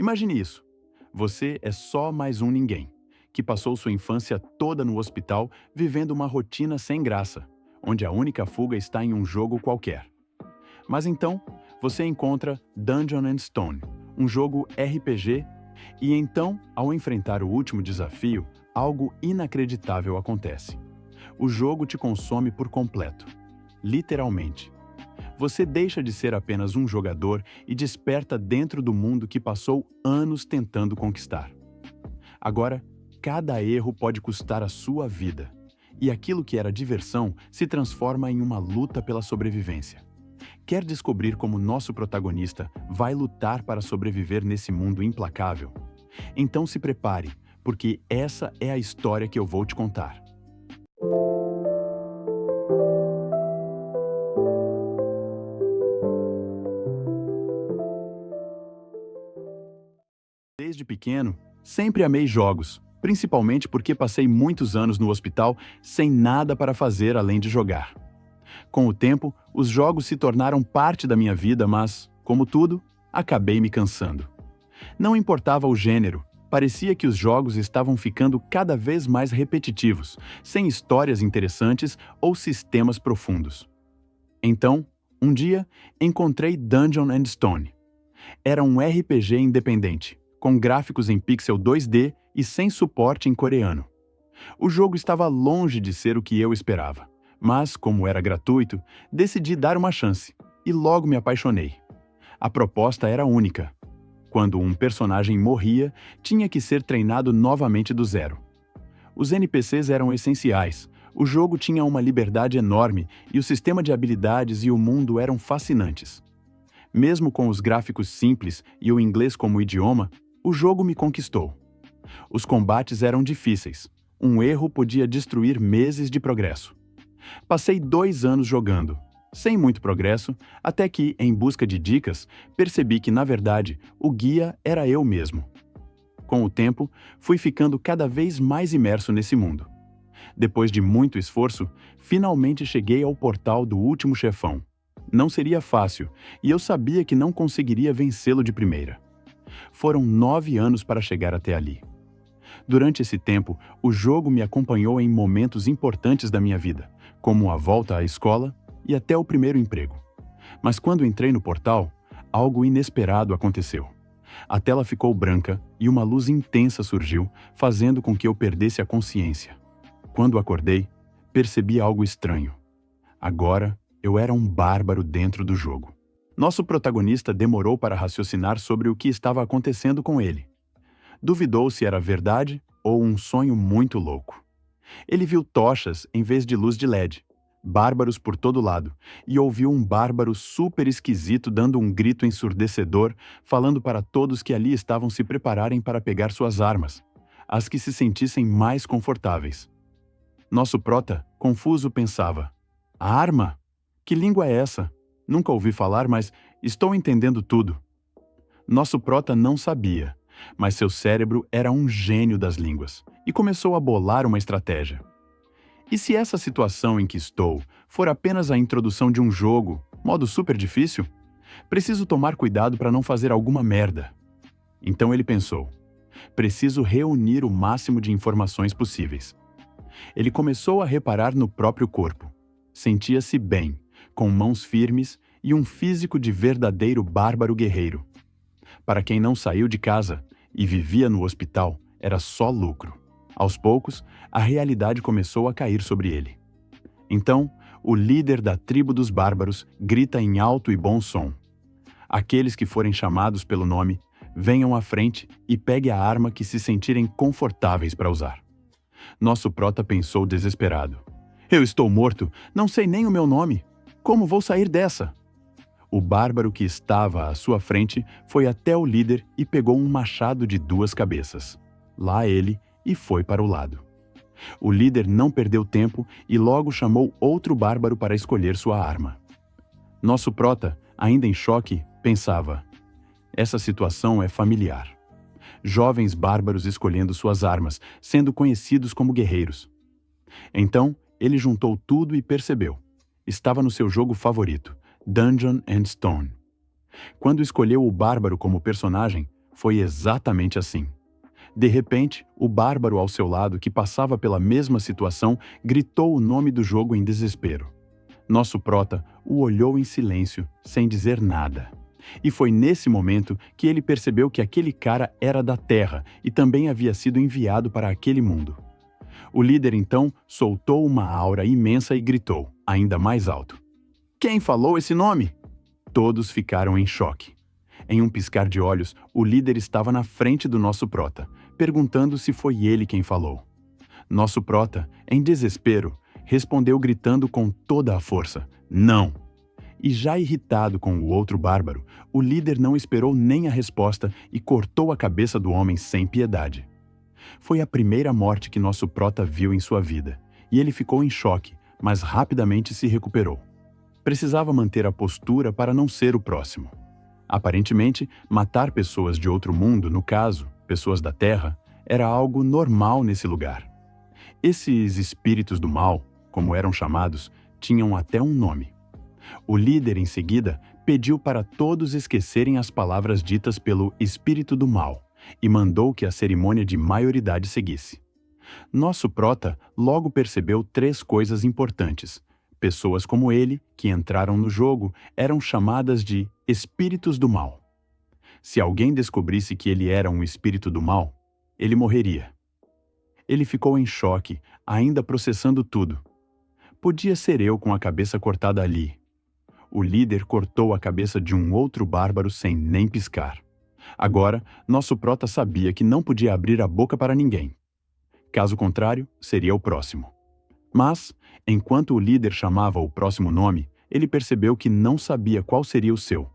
Imagine isso. Você é só mais um ninguém, que passou sua infância toda no hospital vivendo uma rotina sem graça, onde a única fuga está em um jogo qualquer. Mas então, você encontra Dungeon and Stone, um jogo RPG, e então, ao enfrentar o último desafio, algo inacreditável acontece. O jogo te consome por completo. Literalmente. Você deixa de ser apenas um jogador e desperta dentro do mundo que passou anos tentando conquistar. Agora, cada erro pode custar a sua vida, e aquilo que era diversão se transforma em uma luta pela sobrevivência. Quer descobrir como nosso protagonista vai lutar para sobreviver nesse mundo implacável? Então se prepare, porque essa é a história que eu vou te contar. Desde pequeno, sempre amei jogos, principalmente porque passei muitos anos no hospital sem nada para fazer além de jogar. Com o tempo, os jogos se tornaram parte da minha vida, mas, como tudo, acabei me cansando. Não importava o gênero, parecia que os jogos estavam ficando cada vez mais repetitivos, sem histórias interessantes ou sistemas profundos. Então, um dia, encontrei Dungeon and Stone. Era um RPG independente, com gráficos em pixel 2D e sem suporte em coreano. O jogo estava longe de ser o que eu esperava, mas, como era gratuito, decidi dar uma chance e logo me apaixonei. A proposta era única. Quando um personagem morria, tinha que ser treinado novamente do zero. Os NPCs eram essenciais, o jogo tinha uma liberdade enorme e o sistema de habilidades e o mundo eram fascinantes. Mesmo com os gráficos simples e o inglês como idioma, o jogo me conquistou. Os combates eram difíceis. Um erro podia destruir meses de progresso. Passei 2 anos jogando, sem muito progresso, até que, em busca de dicas, percebi que, na verdade, o guia era eu mesmo. Com o tempo, fui ficando cada vez mais imerso nesse mundo. Depois de muito esforço, finalmente cheguei ao portal do último chefão. Não seria fácil, e eu sabia que não conseguiria vencê-lo de primeira. Foram 9 anos para chegar até ali. Durante esse tempo, o jogo me acompanhou em momentos importantes da minha vida, como a volta à escola e até o primeiro emprego. Mas quando entrei no portal, algo inesperado aconteceu. A tela ficou branca e uma luz intensa surgiu, fazendo com que eu perdesse a consciência. Quando acordei, percebi algo estranho. Agora, eu era um bárbaro dentro do jogo. Nosso protagonista demorou para raciocinar sobre o que estava acontecendo com ele. Duvidou se era verdade ou um sonho muito louco. Ele viu tochas em vez de luz de LED, bárbaros por todo lado, e ouviu um bárbaro super esquisito dando um grito ensurdecedor, falando para todos que ali estavam se prepararem para pegar suas armas, as que se sentissem mais confortáveis. Nosso prota, confuso, pensava: a arma? Que língua é essa? Nunca ouvi falar, mas estou entendendo tudo. Nosso prota não sabia, mas seu cérebro era um gênio das línguas e começou a bolar uma estratégia. E se essa situação em que estou for apenas a introdução de um jogo, modo super difícil? Preciso tomar cuidado para não fazer alguma merda. Então ele pensou: preciso reunir o máximo de informações possíveis. Ele começou a reparar no próprio corpo. Sentia-se bem, com mãos firmes e um físico de verdadeiro bárbaro guerreiro. Para quem não saiu de casa e vivia no hospital, era só lucro. Aos poucos, a realidade começou a cair sobre ele. Então, o líder da tribo dos bárbaros grita em alto e bom som: aqueles que forem chamados pelo nome, venham à frente e pegue a arma que se sentirem confortáveis para usar. Nosso prota pensou desesperado: eu estou morto, não sei nem o meu nome. Como vou sair dessa? O bárbaro que estava à sua frente foi até o líder e pegou um machado de 2 cabeças. Lá ele, e foi para o lado. O líder não perdeu tempo e logo chamou outro bárbaro para escolher sua arma. Nosso prota, ainda em choque, pensava: essa situação é familiar. Jovens bárbaros escolhendo suas armas, sendo conhecidos como guerreiros. Então, ele juntou tudo e percebeu: estava no seu jogo favorito, Dungeon and Stone. Quando escolheu o bárbaro como personagem, Foi exatamente assim. De repente, o bárbaro ao seu lado, que passava pela mesma situação, gritou o nome do jogo em desespero. Nosso prota o olhou em silêncio, sem dizer nada. E foi nesse momento que ele percebeu que aquele cara era da Terra e também havia sido enviado para aquele mundo. O líder então soltou uma aura imensa e gritou, ainda mais alto: "Quem falou esse nome?" Todos ficaram em choque. Em um piscar de olhos, o líder estava na frente do nosso prota, perguntando se foi ele quem falou. Nosso prota, em desespero, respondeu gritando com toda a força: "Não!" E já irritado com o outro bárbaro, o líder não esperou nem a resposta e cortou a cabeça do homem sem piedade. Foi a primeira morte que nosso prota viu em sua vida, e ele ficou em choque, mas rapidamente se recuperou. Precisava manter a postura para não ser o próximo. Aparentemente, matar pessoas de outro mundo, no caso, pessoas da Terra, era algo normal nesse lugar. Esses espíritos do mal, como eram chamados, tinham até um nome. O líder, em seguida, pediu para todos esquecerem as palavras ditas pelo espírito do mal e mandou que a cerimônia de maioridade seguisse. Nosso prota logo percebeu 3 coisas importantes. Pessoas como ele, que entraram no jogo, eram chamadas de espíritos do mal. Se alguém descobrisse que ele era um espírito do mal, ele morreria. Ele ficou em choque, ainda processando tudo. Podia ser eu com a cabeça cortada ali. O líder cortou a cabeça de um outro bárbaro sem nem piscar. Agora, nosso prota sabia que não podia abrir a boca para ninguém. Caso contrário, seria o próximo. Mas, enquanto o líder chamava o próximo nome, ele percebeu que não sabia qual seria o seu.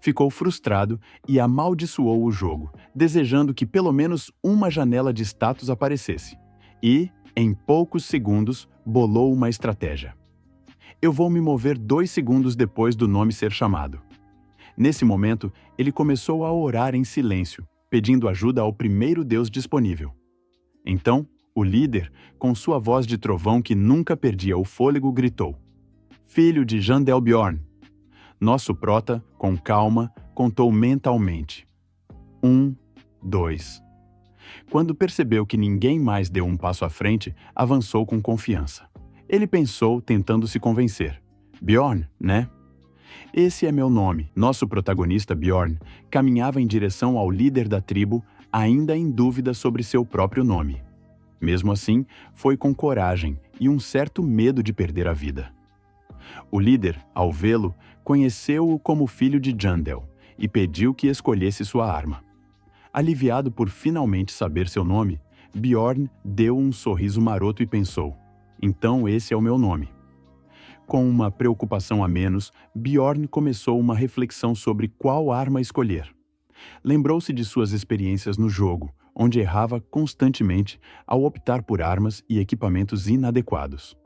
Ficou frustrado e amaldiçoou o jogo, desejando que pelo menos uma janela de status aparecesse. E, em poucos segundos, bolou uma estratégia. Eu vou me mover 2 segundos depois do nome ser chamado. Nesse momento, ele começou a orar em silêncio, pedindo ajuda ao primeiro deus disponível. Então, o líder, com sua voz de trovão que nunca perdia o fôlego, gritou: "Filho de Jandelbjorn!" Nosso prota, com calma, contou mentalmente: 1, 2. Quando percebeu que ninguém mais deu um passo à frente, avançou com confiança. Ele pensou, tentando se convencer: "Bjorn, né?" "Esse é meu nome." Nosso protagonista, Bjorn, caminhava em direção ao líder da tribo, ainda em dúvida sobre seu próprio nome. Mesmo assim, foi com coragem e um certo medo de perder a vida. O líder, ao vê-lo, conheceu-o como filho de Jandel e pediu que escolhesse sua arma. Aliviado por finalmente saber seu nome, Bjorn deu um sorriso maroto e pensou: "Então esse é o meu nome." Com uma preocupação a menos, Bjorn começou uma reflexão sobre qual arma escolher. Lembrou-se de suas experiências no jogo, onde errava constantemente ao optar por armas e equipamentos inadequados.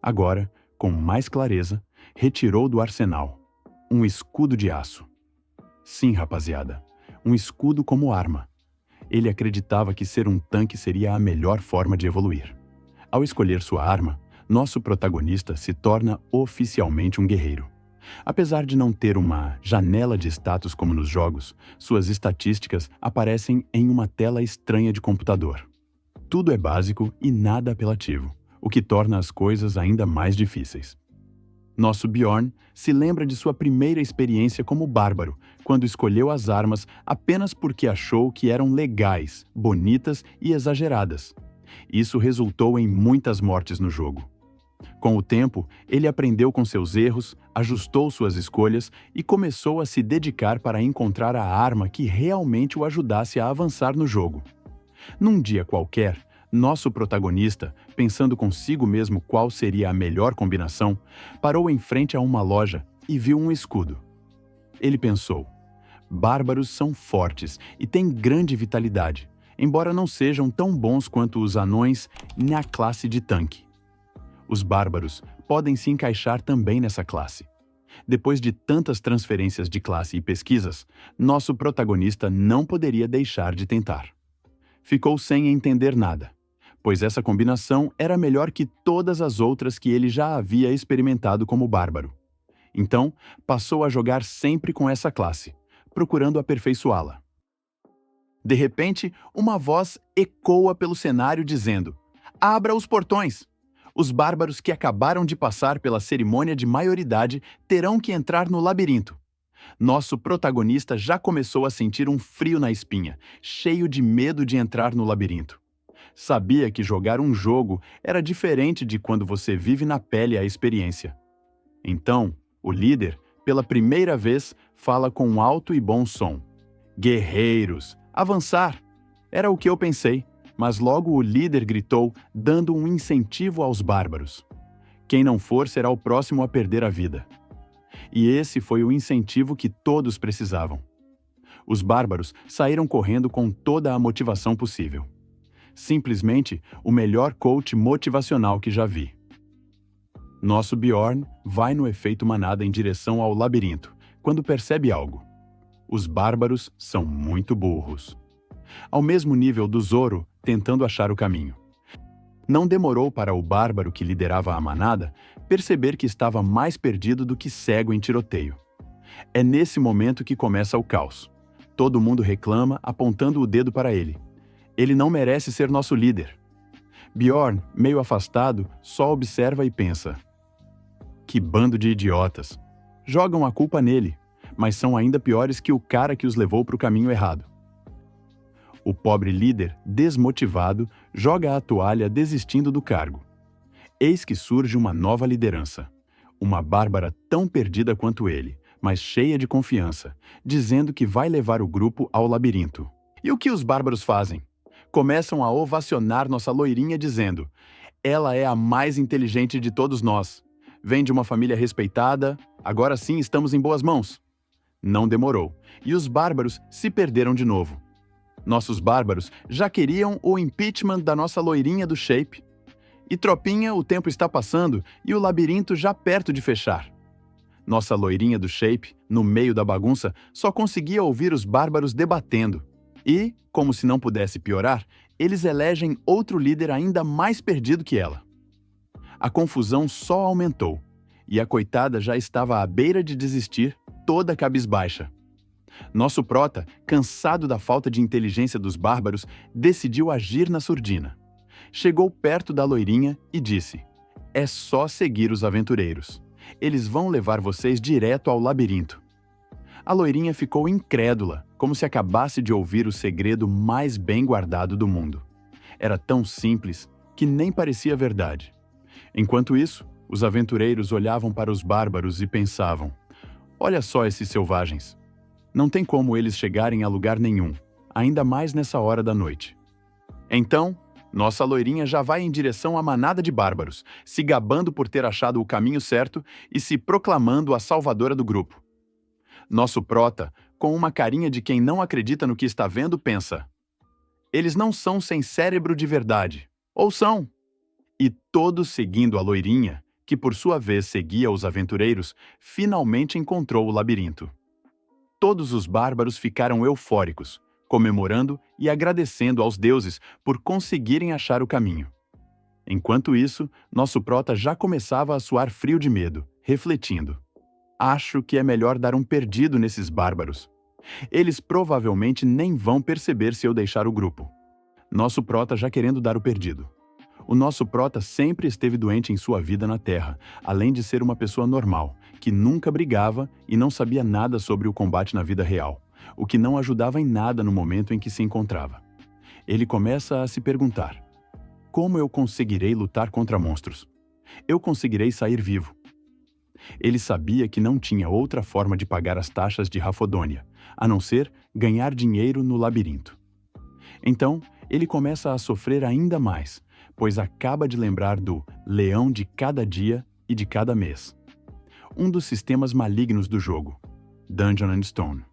Agora, com mais clareza, retirou do arsenal um escudo de aço. Sim, rapaziada, um escudo como arma. Ele acreditava que ser um tanque seria a melhor forma de evoluir. Ao escolher sua arma, nosso protagonista se torna oficialmente um guerreiro. Apesar de não ter uma janela de status como nos jogos, suas estatísticas aparecem em uma tela estranha de computador. Tudo é básico e nada apelativo, o que torna as coisas ainda mais difíceis. Nosso Bjorn se lembra de sua primeira experiência como bárbaro, quando escolheu as armas apenas porque achou que eram legais, bonitas e exageradas. Isso resultou em muitas mortes no jogo. Com o tempo, ele aprendeu com seus erros, ajustou suas escolhas e começou a se dedicar para encontrar a arma que realmente o ajudasse a avançar no jogo. Num dia qualquer, nosso protagonista, pensando consigo mesmo qual seria a melhor combinação, parou em frente a uma loja e viu um escudo. Ele pensou: bárbaros são fortes e têm grande vitalidade, embora não sejam tão bons quanto os anões na classe de tanque. Os bárbaros podem se encaixar também nessa classe. Depois de tantas transferências de classe e pesquisas, nosso protagonista não poderia deixar de tentar. Ficou sem entender nada, pois essa combinação era melhor que todas as outras que ele já havia experimentado como bárbaro. Então, passou a jogar sempre com essa classe, procurando aperfeiçoá-la. De repente, uma voz ecoa pelo cenário dizendo: "Abra os portões! Os bárbaros que acabaram de passar pela cerimônia de maioridade terão que entrar no labirinto." Nosso protagonista já começou a sentir um frio na espinha, cheio de medo de entrar no labirinto. Sabia que jogar um jogo era diferente de quando você vive na pele a experiência. Então, o líder, pela primeira vez, fala com um alto e bom som: "Guerreiros, avançar!" Era o que eu pensei, mas logo o líder gritou, dando um incentivo aos bárbaros: "Quem não for será o próximo a perder a vida." E esse foi o incentivo que todos precisavam. Os bárbaros saíram correndo com toda a motivação possível. Simplesmente o melhor coach motivacional que já vi. Nosso Bjorn vai no efeito manada em direção ao labirinto, quando percebe algo. Os bárbaros são muito burros. Ao mesmo nível do Zoro, tentando achar o caminho. Não demorou para o bárbaro que liderava a manada perceber que estava mais perdido do que cego em tiroteio. É nesse momento que começa o caos. Todo mundo reclama, apontando o dedo para ele. Ele não merece ser nosso líder. Bjorn, meio afastado, só observa e pensa: "Que bando de idiotas. Jogam a culpa nele, mas são ainda piores que o cara que os levou para o caminho errado." O pobre líder, desmotivado, joga a toalha desistindo do cargo. Eis que surge uma nova liderança. Uma bárbara tão perdida quanto ele, mas cheia de confiança, dizendo que vai levar o grupo ao labirinto. E o que os bárbaros fazem? Começam a ovacionar nossa loirinha dizendo: "Ela é a mais inteligente de todos nós. Vem de uma família respeitada, agora sim estamos em boas mãos." Não demorou, e os bárbaros se perderam de novo. Nossos bárbaros já queriam o impeachment da nossa loirinha do Shape. E tropinha, o tempo está passando e o labirinto já perto de fechar. Nossa loirinha do Shape, no meio da bagunça, só conseguia ouvir os bárbaros debatendo. E, como se não pudesse piorar, eles elegem outro líder ainda mais perdido que ela. A confusão só aumentou, e a coitada já estava à beira de desistir, toda cabisbaixa. Nosso prota, cansado da falta de inteligência dos bárbaros, decidiu agir na surdina. Chegou perto da loirinha e disse: "É só seguir os aventureiros. Eles vão levar vocês direto ao labirinto." A loirinha ficou incrédula, como se acabasse de ouvir o segredo mais bem guardado do mundo. Era tão simples que nem parecia verdade. Enquanto isso, os aventureiros olhavam para os bárbaros e pensavam: "Olha só esses selvagens. Não tem como eles chegarem a lugar nenhum, ainda mais nessa hora da noite." Então, nossa loirinha já vai em direção à manada de bárbaros, se gabando por ter achado o caminho certo e se proclamando a salvadora do grupo. Nosso prota, com uma carinha de quem não acredita no que está vendo, pensa: "Eles não são sem cérebro de verdade. Ou são?" E todos seguindo a loirinha, que por sua vez seguia os aventureiros, finalmente encontrou o labirinto. Todos os bárbaros ficaram eufóricos, comemorando e agradecendo aos deuses por conseguirem achar o caminho. Enquanto isso, nosso prota já começava a suar frio de medo, refletindo: "Acho que é melhor dar um perdido nesses bárbaros. Eles provavelmente nem vão perceber se eu deixar o grupo." Nosso prota já querendo dar o perdido. O nosso prota sempre esteve doente em sua vida na Terra, além de ser uma pessoa normal, que nunca brigava e não sabia nada sobre o combate na vida real, o que não ajudava em nada no momento em que se encontrava. Ele começa a se perguntar: "Como eu conseguirei lutar contra monstros? Eu conseguirei sair vivo?" Ele sabia que não tinha outra forma de pagar as taxas de Rafodônia, a não ser ganhar dinheiro no labirinto. Então, ele começa a sofrer ainda mais, pois acaba de lembrar do leão de cada dia e de cada mês. Um dos sistemas malignos do jogo, Dungeon and Stone.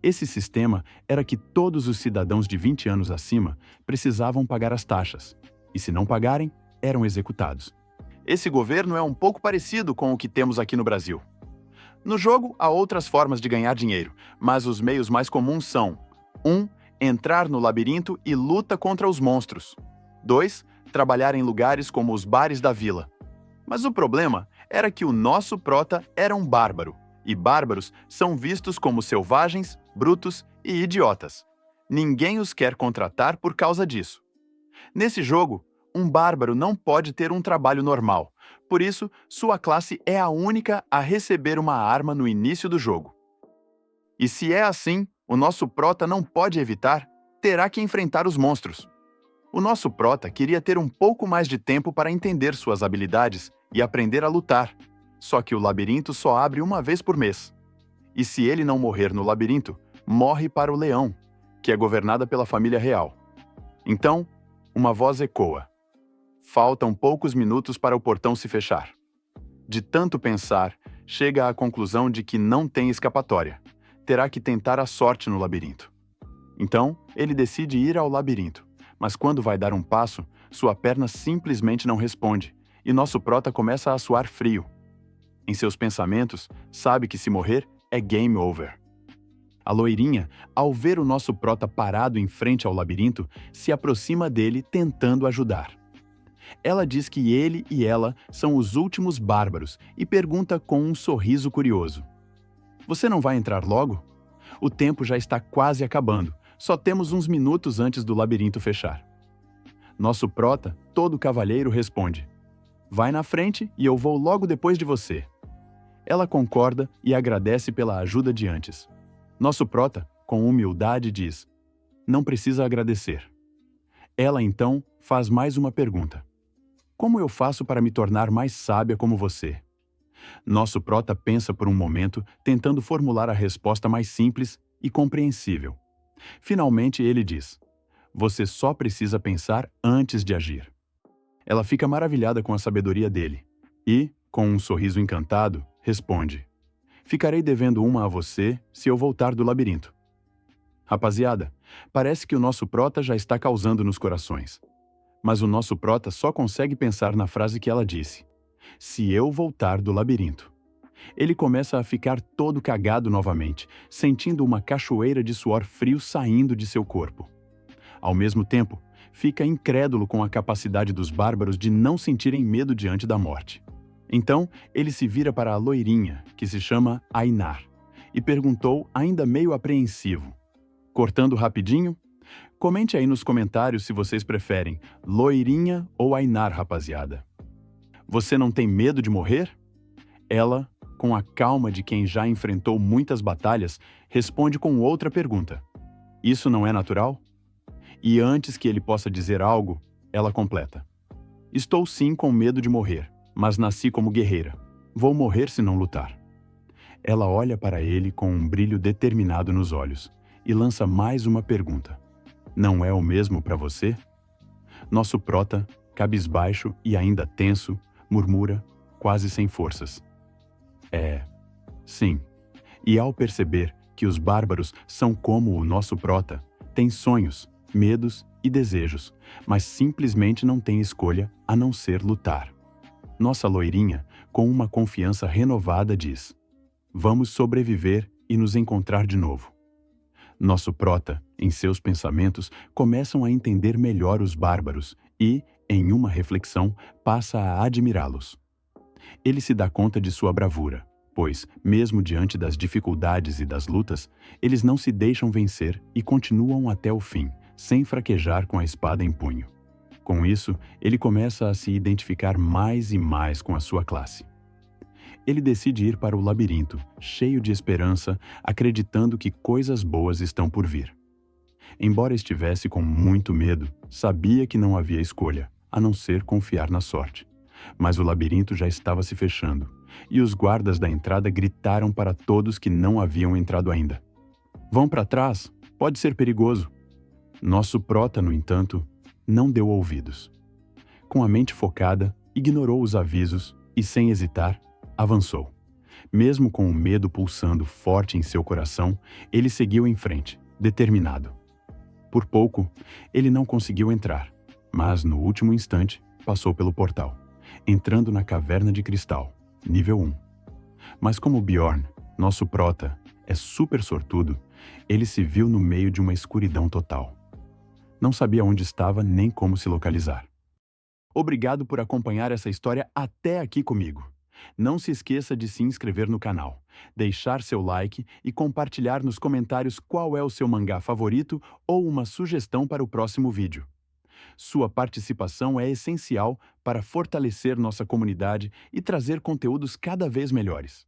Esse sistema era que todos os cidadãos de 20 anos acima precisavam pagar as taxas, e se não pagarem, eram executados. Esse governo é um pouco parecido com o que temos aqui no Brasil. No jogo, há outras formas de ganhar dinheiro, mas os meios mais comuns são: 1. Entrar no labirinto e luta contra os monstros. 2. Trabalhar em lugares como os bares da vila. Mas o problema era que o nosso prota era um bárbaro, e bárbaros são vistos como selvagens, brutos e idiotas. Ninguém os quer contratar por causa disso. Nesse jogo, um bárbaro não pode ter um trabalho normal, por isso, sua classe é a única a receber uma arma no início do jogo. E se é assim, o nosso prota não pode evitar, terá que enfrentar os monstros. O nosso prota queria ter um pouco mais de tempo para entender suas habilidades e aprender a lutar, só que o labirinto só abre uma vez por mês. E se ele não morrer no labirinto, morre para o leão, que é governada pela família real. Então, uma voz ecoa. Faltam poucos minutos para o portão se fechar. De tanto pensar, chega à conclusão de que não tem escapatória. Terá que tentar a sorte no labirinto. Então, ele decide ir ao labirinto, mas quando vai dar um passo, sua perna simplesmente não responde, e nosso prota começa a suar frio. Em seus pensamentos, sabe que se morrer, é game over. A loirinha, ao ver o nosso prota parado em frente ao labirinto, se aproxima dele tentando ajudar. Ela diz que ele e ela são os últimos bárbaros e pergunta com um sorriso curioso. Você não vai entrar logo? O tempo já está quase acabando, só temos uns minutos antes do labirinto fechar. Nosso prota, todo cavalheiro, responde. Vai na frente e eu vou logo depois de você. Ela concorda e agradece pela ajuda de antes. Nosso prota, com humildade, diz, não precisa agradecer. Ela, então, faz mais uma pergunta. Como eu faço para me tornar mais sábia como você? Nosso prota pensa por um momento, tentando formular a resposta mais simples e compreensível. Finalmente, ele diz, você só precisa pensar antes de agir. Ela fica maravilhada com a sabedoria dele e, com um sorriso encantado, responde, ficarei devendo uma a você se eu voltar do labirinto. Rapaziada, parece que o nosso prota já está causando nos corações. Mas o nosso prota só consegue pensar na frase que ela disse. Se eu voltar do labirinto. Ele começa a ficar todo cagado novamente, sentindo uma cachoeira de suor frio saindo de seu corpo. Ao mesmo tempo, fica incrédulo com a capacidade dos bárbaros de não sentirem medo diante da morte. Então, ele se vira para a loirinha, que se chama Ainar, e perguntou, ainda meio apreensivo. Cortando rapidinho? Comente aí nos comentários se vocês preferem loirinha ou Ainar, rapaziada. Você não tem medo de morrer? Ela, com a calma de quem já enfrentou muitas batalhas, responde com outra pergunta. Isso não é natural? E antes que ele possa dizer algo, ela completa. Estou sim com medo de morrer, mas nasci como guerreira. Vou morrer se não lutar. Ela olha para ele com um brilho determinado nos olhos e lança mais uma pergunta. Não é o mesmo para você? Nosso prota, cabisbaixo e ainda tenso, murmura, quase sem forças. Sim. E ao perceber que os bárbaros são como o nosso prota, têm sonhos, medos e desejos, mas simplesmente não têm escolha a não ser lutar. Nossa loirinha, com uma confiança renovada, diz: vamos sobreviver e nos encontrar de novo. Nosso prota, em seus pensamentos, começam a entender melhor os bárbaros e, em uma reflexão, passa a admirá-los. Ele se dá conta de sua bravura, pois, mesmo diante das dificuldades e das lutas, eles não se deixam vencer e continuam até o fim, sem fraquejar com a espada em punho. Com isso, ele começa a se identificar mais e mais com a sua classe. Ele decide ir para o labirinto, cheio de esperança, acreditando que coisas boas estão por vir. Embora estivesse com muito medo, sabia que não havia escolha, a não ser confiar na sorte. Mas o labirinto já estava se fechando, e os guardas da entrada gritaram para todos que não haviam entrado ainda. Vão para trás, pode ser perigoso. Nosso prota, no entanto, não deu ouvidos. Com a mente focada, ignorou os avisos e, sem hesitar, avançou. Mesmo com o medo pulsando forte em seu coração, ele seguiu em frente, determinado. Por pouco, ele não conseguiu entrar, mas no último instante passou pelo portal, entrando na caverna de cristal, nível 1. Mas como Bjorn, nosso prota, é super sortudo, ele se viu no meio de uma escuridão total. Não sabia onde estava nem como se localizar. Obrigado por acompanhar essa história até aqui comigo. Não se esqueça de se inscrever no canal, deixar seu like e compartilhar nos comentários qual é o seu mangá favorito ou uma sugestão para o próximo vídeo. Sua participação é essencial para fortalecer nossa comunidade e trazer conteúdos cada vez melhores.